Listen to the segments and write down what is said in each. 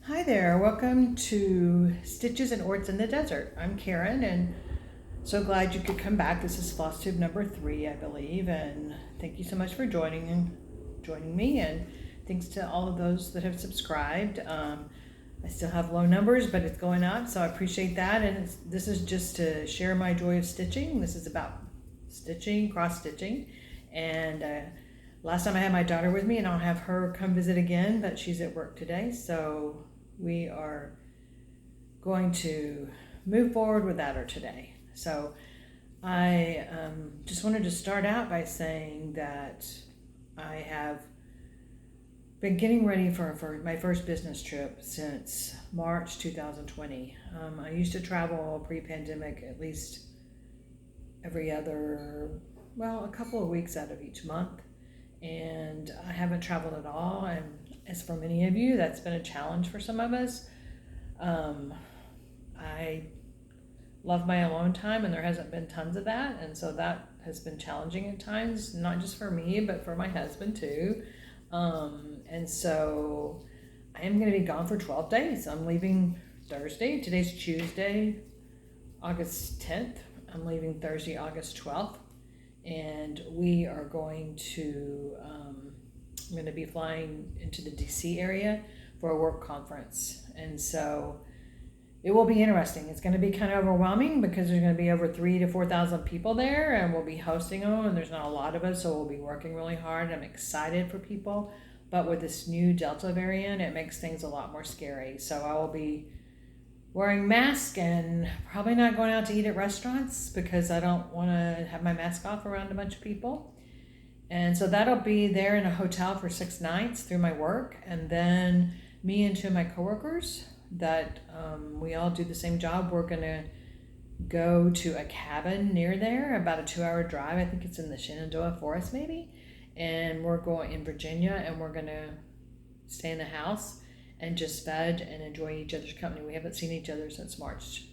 Hi there, welcome to Stitches and Orts in the Desert. I'm Karen and so glad you could come back. This is Flosstube number 3, I believe, and thank you so much for joining me, and thanks to all of those that have subscribed. I still have low numbers, but it's going up, so I appreciate that. And this is just to share my joy of stitching. This is about stitching, cross stitching, and last time I had my daughter with me, and I'll have her come visit again, but she's at work today, so we are going to move forward without her today. So I just wanted to start out by saying that I have been getting ready for my first business trip since March 2020. I used to travel pre-pandemic at least every other, a couple of weeks out of each month. And I haven't traveled at all. And as for many of you, that's been a challenge for some of us. I love my alone time, and there hasn't been tons of that. And so that has been challenging at times, not just for me, but for my husband too. And so I am going to be gone for 12 days. I'm leaving Thursday. Today's Tuesday, August 10th. I'm leaving Thursday, August 12th. And we are going to, I'm going to be flying into the DC area for a work conference. And so it will be interesting. It's going to be kind of overwhelming because there's going to be over 3,000 to 4,000 people there, and we'll be hosting them, and there's not a lot of us, so we'll be working really hard. I'm excited for people, but with this new Delta variant, it makes things a lot more scary. So I will be wearing masks and probably not going out to eat at restaurants because I don't want to have my mask off around a bunch of people. And so that'll be there in a hotel for 6 nights through my work. And then me and 2 of my coworkers that we all do the same job, we're going to go to a cabin near there, about a 2-hour drive. I think it's in the Shenandoah Forest maybe. And we're going in Virginia, and we're going to stay in the house and just veg and enjoy each other's company. We haven't seen each other since March,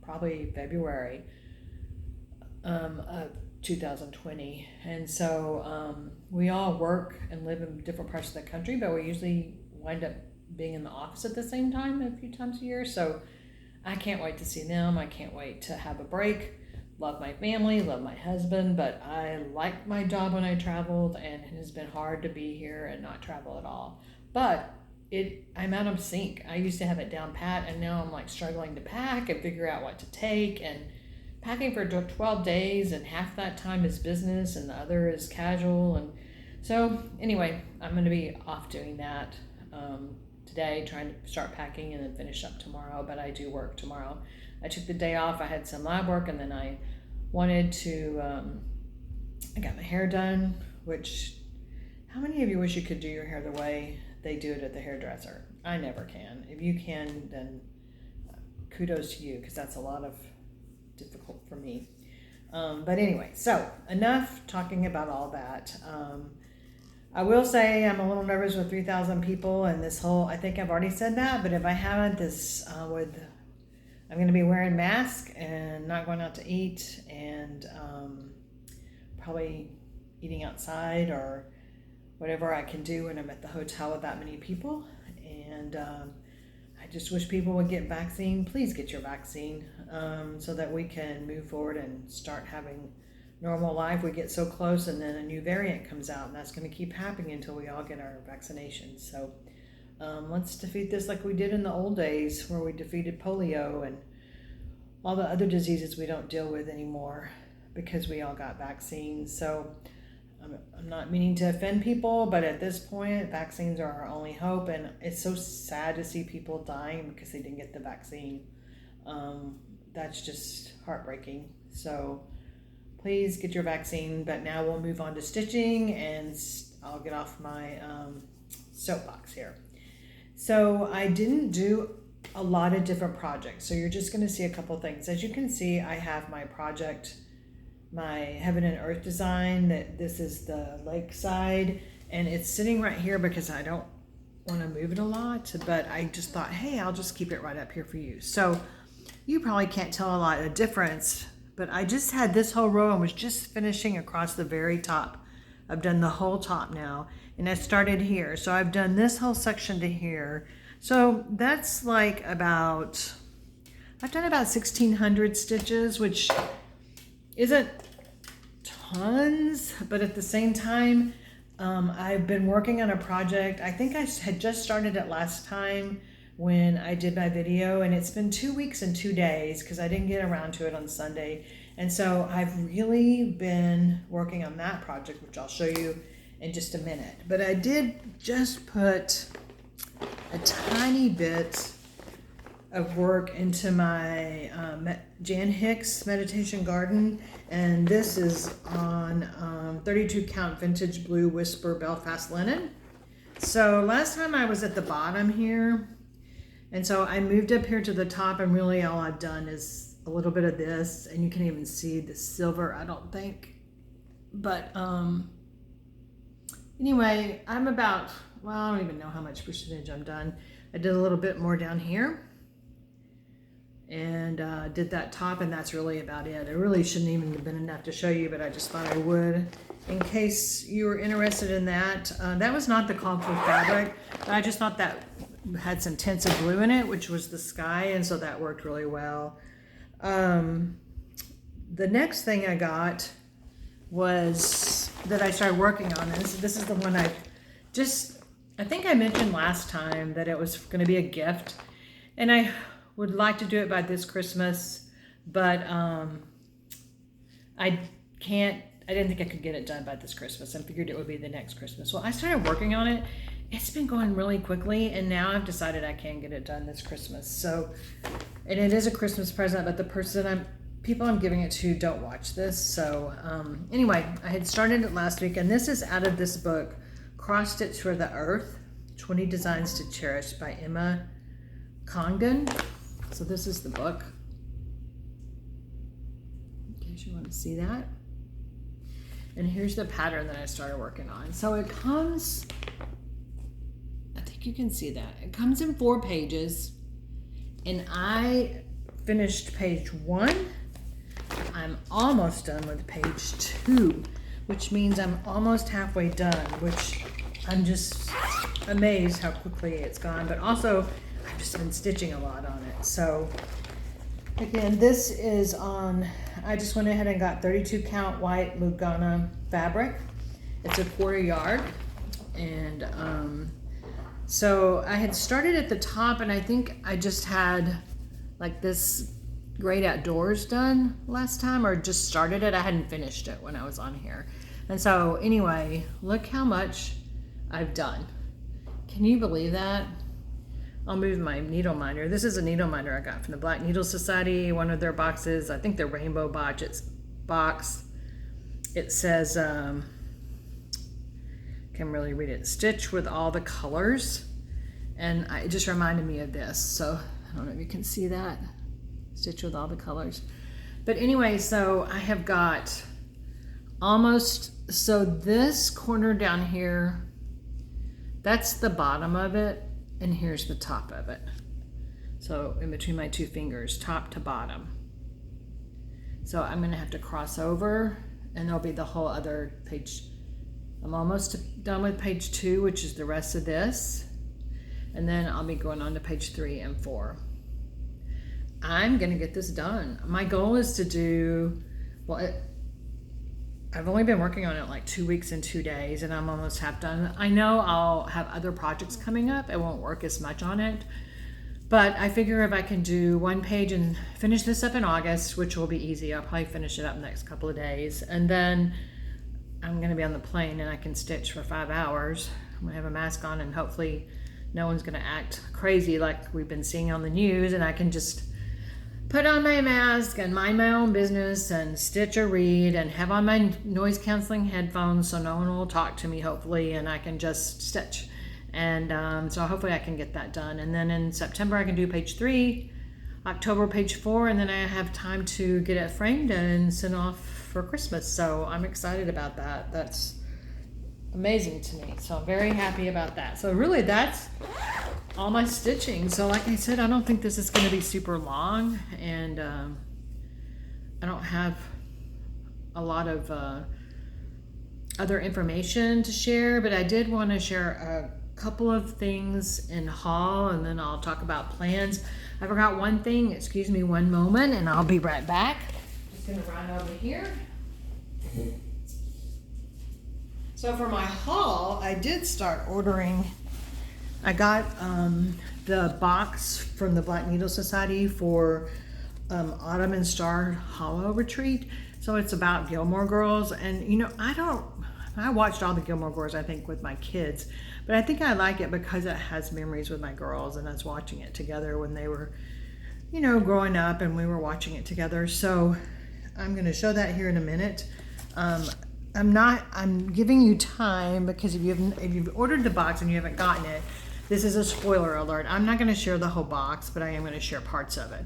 probably February of 2020. And so we all work and live in different parts of the country, but we usually wind up being in the office at the same time a few times a year. So I can't wait to see them. I can't wait to have a break. Love my family, love my husband, but I liked my job when I traveled, and it has been hard to be here and not travel at all. But I'm out of sync. I used to have it down pat, and now I'm like struggling to pack and figure out what to take, and packing for 12 days, and half that time is business and the other is casual. And so anyway, I'm going to be off doing that today, trying to start packing and then finish up tomorrow, but I do work tomorrow. I took the day off. I had some lab work, and then I wanted to, I got my hair done, which, how many of you wish you could do your hair the way they do it at the hairdresser? I never can. If you can, then kudos to you, because that's a lot of difficult for me. But anyway, so enough talking about all that. I will say I'm a little nervous with 3,000 people and this whole, I think I've already said that, but if I haven't, I'm going to be wearing masks and not going out to eat, and probably eating outside or whatever I can do when I'm at the hotel with that many people. And I just wish people would get vaccine. Please get your vaccine so that we can move forward and start having normal life. We get so close, and then a new variant comes out, and that's going to keep happening until we all get our vaccinations. So let's defeat this like we did in the old days, where we defeated polio and all the other diseases we don't deal with anymore because we all got vaccines. So I'm not meaning to offend people, but at this point, vaccines are our only hope, and it's so sad to see people dying because they didn't get the vaccine. That's just heartbreaking. So please get your vaccine, but now we'll move on to stitching, and I'll get off my soapbox here. So I didn't do a lot of different projects, so you're just going to see a couple things. As you can see, I have my project, my Heaven and Earth design, that this is the lakeside, and it's sitting right here because I don't want to move it a lot, but I just thought, hey, I'll just keep it right up here for you. So you probably can't tell a lot of difference, but I just had this whole row and was just finishing across the very top. I've done the whole top now, and I started here. So I've done this whole section to here. So that's like about, I've done about 1,600 stitches, which isn't tons, but at the same time, I've been working on a project. I think I had just started it last time when I did my video, and it's been 2 weeks and 2 days because I didn't get around to it on Sunday. And so I've really been working on that project, which I'll show you in just a minute. But I did just put a tiny bit of work into my Jan Hicks Meditation Garden, and this is on 32 count vintage blue whisper Belfast linen. So last time I was at the bottom here, and so I moved up here to the top, and really all I've done is a little bit of this, and you can even see the silver, I don't think. But anyway, I'm about, well, I don't even know how much percentage I'm done. I did a little bit more down here and did that top, and that's really about it. It really shouldn't even have been enough to show you, but I just thought I would in case you were interested in that. That was not the called for fabric, but I just thought that had some tints of blue in it, which was the sky, and so that worked really well. The next thing I got was that I started working on this is the one I think I mentioned last time that it was going to be a gift, and I would like to do it by this Christmas, but I didn't think I could get it done by this Christmas. I figured it would be the next Christmas. Well, I started working on it. It's been going really quickly, and now I've decided I can get it done this Christmas. So, and it is a Christmas present, but the people I'm giving it to don't watch this. So anyway, I had started it last week, and this is out of this book, Cross Stitch for the Earth, 20 Designs to Cherish by Emma Congdon. So this is the book, in case you want to see that. And here's the pattern that I started working on. So it comes, I think you can see that. It comes in 4 pages, and I finished page 1. I'm almost done with page 2, which means I'm almost halfway done, which I'm just amazed how quickly it's gone. But also, I've just been stitching a lot on it. So again, this is on, I just went ahead and got 32 count white Lugana fabric. It's a 1/4 yard. And so I had started at the top, and I think I just had like this Great Outdoors done last time, or just started it. I hadn't finished it when I was on here. And so anyway, look how much I've done. Can you believe that? I'll move my needle minder. This is a needle minder I got from the Black Needle Society, one of their boxes. I think the rainbow box. It says, can't really read it, stitch with all the colors. And it just reminded me of this. So I don't know if you can see that. Stitch with all the colors. But anyway, so I have got almost, so this corner down here, that's the bottom of it, and here's the top of it. So in between my 2 fingers, top to bottom. So I'm gonna have to cross over, and there'll be the whole other page. I'm almost done with page 2, which is the rest of this. And then I'll be going on to page 3 and 4. I'm gonna get this done. My goal is to do, well, I've only been working on it like 2 weeks and 2 days, and I'm almost half done. I know I'll have other projects coming up. I won't work as much on it, but I figure if I can do 1 page and finish this up in August, which will be easy. I'll probably finish it up in the next couple of days, and then I'm gonna be on the plane and I can stitch for 5 hours. I'm gonna have a mask on, and hopefully no one's gonna act crazy like we've been seeing on the news, and I can just put on my mask and mind my own business and stitch or read and have on my noise canceling headphones so no one will talk to me, hopefully, and I can just stitch. And so hopefully I can get that done. And then in September I can do page 3, October page 4, and then I have time to get it framed and sent off for Christmas. So I'm excited about that. That's amazing to me. So I'm very happy about that. So really that's all my stitching. So like I said, I don't think this is going to be super long, and I don't have a lot of other information to share, but I did want to share couple of things in haul, and then I'll talk about plans. I forgot one thing, excuse me one moment, and I'll be right back. Just gonna run over here. So for my haul, I did start ordering. I got the box from the Black Needle Society for Autumn and Star Hollow Retreat. So it's about Gilmore Girls, and you know, I watched all the Gilmore Girls, I think, with my kids, but I think I like it because it has memories with my girls, and us watching it together when they were, you know, growing up, and we were watching it together. So I'm going to show that here in a minute. I'm giving you time because if you've ordered the box and you haven't gotten it, this is a spoiler alert. I'm not going to share the whole box, but I am going to share parts of it.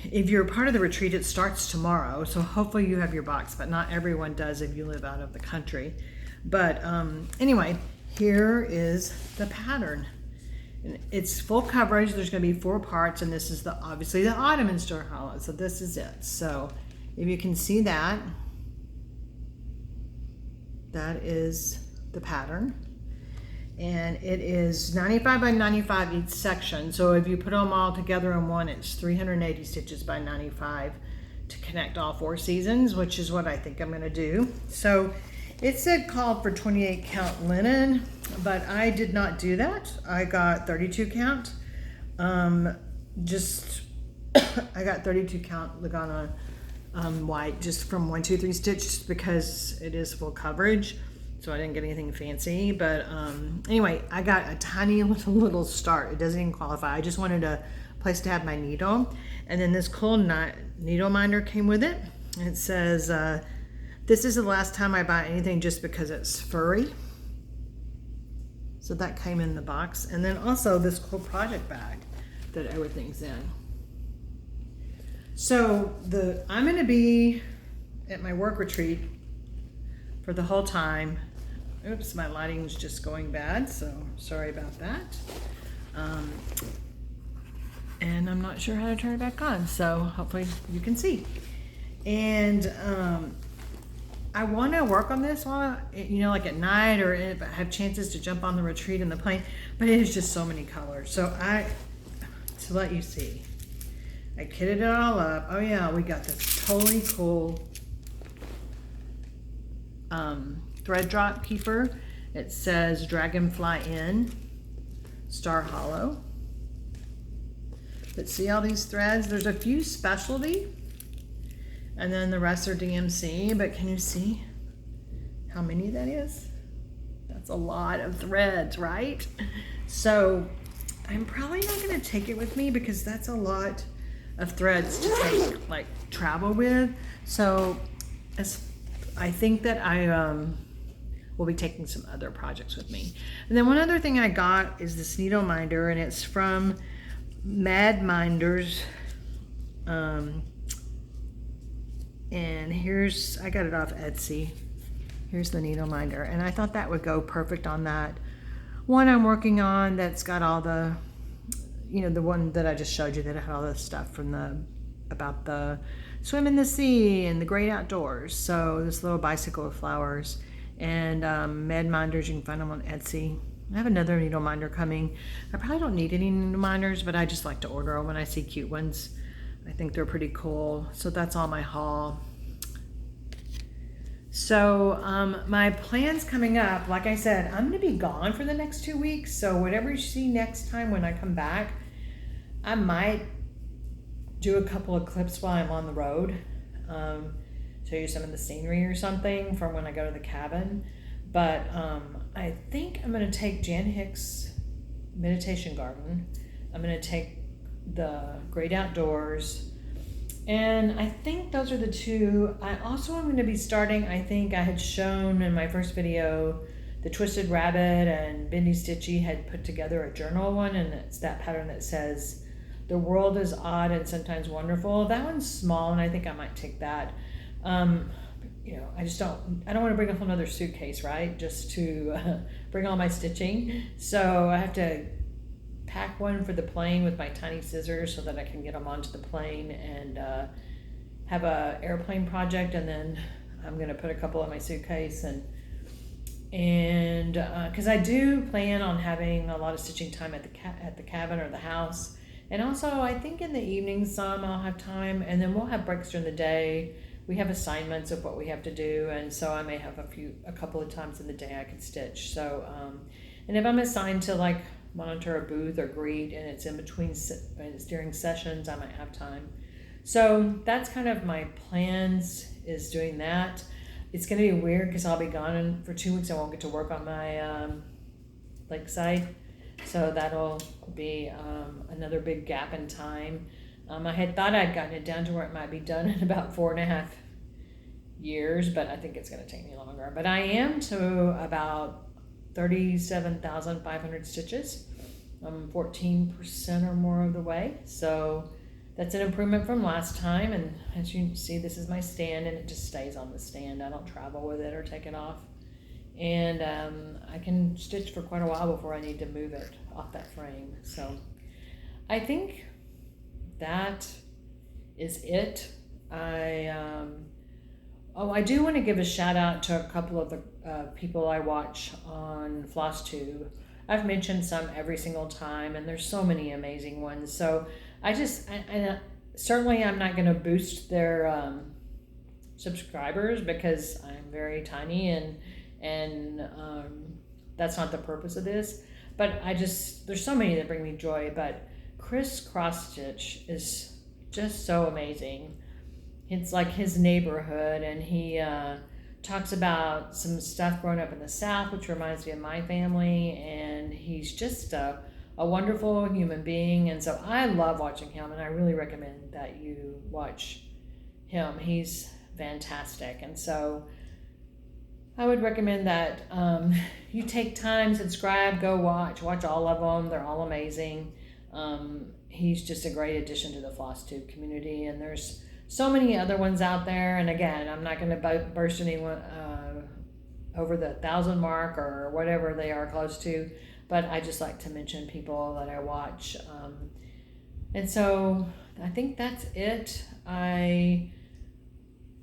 If you're part of the retreat, it starts tomorrow, so hopefully you have your box, but not everyone does if you live out of the country. But anyway, here is the pattern. It's full coverage. There's going to be 4 parts, and this is obviously the Autumn and Star Hollow. So this is it. So if you can see that, that is the pattern. And it is 95 by 95 each section. So if you put them all together in one, it's 380 stitches by 95 to connect all 4 seasons, which is what I think I'm going to do. So it said called for 28 count linen, but I did not do that. I got 32 count. I got 32 count Lagana white, just from 1, 2, 3 stitch, just because it is full coverage. So I didn't get anything fancy, but anyway, I got a tiny little start. It doesn't even qualify. I just wanted a place to have my needle. And then this cool needle minder came with it. It says, this is the last time I buy anything just because it's furry. So that came in the box. And then also this cool project bag that everything's in. So I'm gonna be at my work retreat for the whole time. Oops, my lighting's just going bad, so sorry about that. And I'm not sure how to turn it back on, so hopefully you can see. And I want to work on this while, you know, like at night, or if I have chances to jump on the retreat in the plane, but it is just so many colors. So to let you see, I kitted it all up. Oh yeah, we got this totally cool thread drop keeper. It says Dragonfly Inn, Star Hollow. But see all these threads? There's a few specialty, and then the rest are DMC, but can you see how many that is? That's a lot of threads, right? So I'm probably not gonna take it with me because that's a lot of threads to take, like, travel with. So I think that I will be taking some other projects with me. And then one other thing I got is this needle minder, and it's from Mad Minders. And I got it off Etsy. Here's the needle minder, and I thought that would go perfect on that one I'm working on that's got all the, you know, the one that I just showed you that had all the stuff from about the swim in the sea and the great outdoors. So this little bicycle with flowers, and Mad Minders, you can find them on Etsy. I have another needle minder coming. I probably don't need any needle minders, but I just like to order them when I see cute ones. I think they're pretty cool. So that's all my haul. So my plans coming up, like I said, I'm gonna be gone for the next 2 weeks. So whatever you see next time when I come back, I might do a couple of clips while I'm on the road. Show you some of the scenery or something from when I go to the cabin. But I think I'm gonna take Jan Hicks' meditation garden. I'm gonna take the great outdoors. And I think those are the 2. I also am going to be starting, I think I had shown in my first video, the Twisted Rabbit and Bendy Stitchy had put together a journal one, and it's that pattern that says, the world is odd and sometimes wonderful. That one's small, and I think I might take that. You know, I don't want to bring a whole nother suitcase, right? Just to bring all my stitching. So I have to pack one for the plane with my tiny scissors so that I can get them onto the plane and have a airplane project, and then I'm going to put a couple in my suitcase and And because I do plan on having a lot of stitching time at the cabin or the house, and also I think in the evening some I'll have time, and then we'll have breaks during the day. We have assignments of what we have to do, and so I may have a couple of times in the day I can stitch. So and if I'm assigned to like monitor a booth or greet, and it's in between and it's during sessions, I might have time. So that's kind of my plans, is doing that. It's going to be weird because I'll be gone for 2 weeks. I won't get to work on my lakeside. So that'll be another big gap in time. I had thought I'd gotten it down to where it might be done in about 4.5 years, but I think it's going to take me longer. But I am to about 37,500 stitches. I'm 14% or more of the way. So that's an improvement from last time, and as you can see, this is my stand, and it just stays on the stand. I don't travel with it or take it off. And I can stitch for quite a while before I need to move it off that frame. So I think that is it. I do want to give a shout out to a couple of the people I watch on Flosstube. I've mentioned some every single time, and there's so many amazing ones. So certainly I'm not going to boost their subscribers because I'm very tiny, and that's not the purpose of this. But there's so many that bring me joy. But Chris Cross Stitch is just so amazing. It's like his neighborhood, and he talks about some stuff growing up in the South, which reminds me of my family, and he's just a wonderful human being. And so I love watching him, and I really recommend that you watch him. He's fantastic. And so I would recommend that you take time, subscribe, go watch all of them. They're all amazing. He's just a great addition to the Flosstube community, and there's so many other ones out there. And again, I'm not going to burst anyone over the 1,000 mark or whatever they are close to, but I just like to mention people that I watch. And so I think that's it. I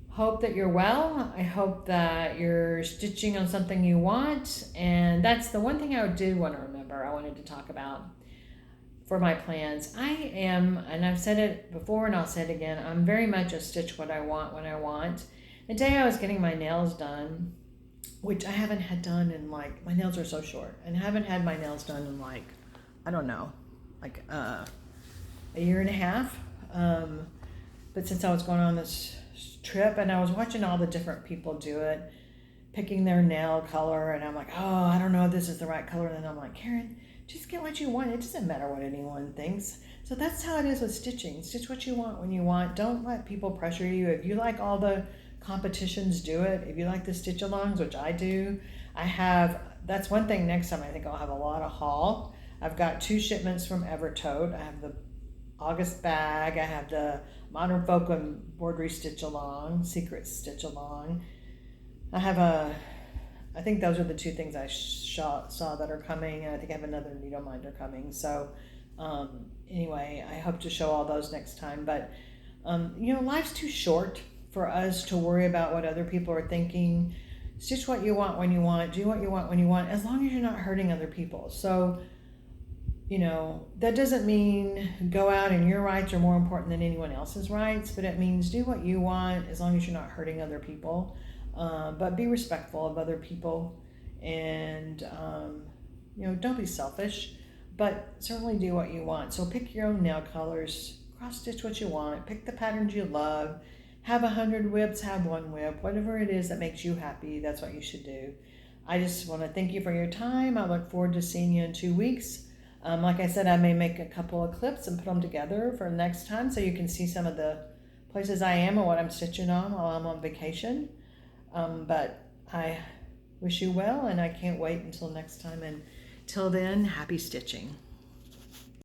hope that you're well. I hope that you're stitching on something you want. And that's the one thing I do want to remember, I wanted to talk about for my plans. I am, and I've said it before and I'll say it again, I'm very much a stitch what I want when I want. The day I was getting my nails done, which I haven't had done in my nails are so short, and I haven't had my nails done in I don't know, a year and a half. But since I was going on this trip, and I was watching all the different people do it, picking their nail color, and I'm like, oh, I don't know if this is the right color. And then I'm like, Karen, just get what you want. It doesn't matter what anyone thinks. So that's how it is with stitching. Stitch what you want when you want. Don't let people pressure you. If you like all the competitions, do it. If you like the stitch alongs, which I do, that's one thing. Next time I think I'll have a lot of haul. I've got 2 shipments from Evertote. I have the August bag. I have the Modern Folk Embroidery Stitch Along, Secret Stitch Along. I think those are the 2 things I saw that are coming, and I think I have another needle minder coming. So anyway, I hope to show all those next time. But life's too short for us to worry about what other people are thinking. Stitch what you want when you want, do what you want when you want, as long as you're not hurting other people. So that doesn't mean go out and your rights are more important than anyone else's rights, but it means do what you want as long as you're not hurting other people. But be respectful of other people, and don't be selfish, but certainly do what you want. So pick your own nail colors, cross stitch what you want, pick the patterns you love, have 100 whips, have 1 whip, whatever it is that makes you happy, that's what you should do. I just want to thank you for your time. I look forward to seeing you in 2 weeks. Like I said, I may make a couple of clips and put them together for next time so you can see some of the places I am and what I'm stitching on while I'm on vacation. But I wish you well, and I can't wait until next time. And till then, happy stitching.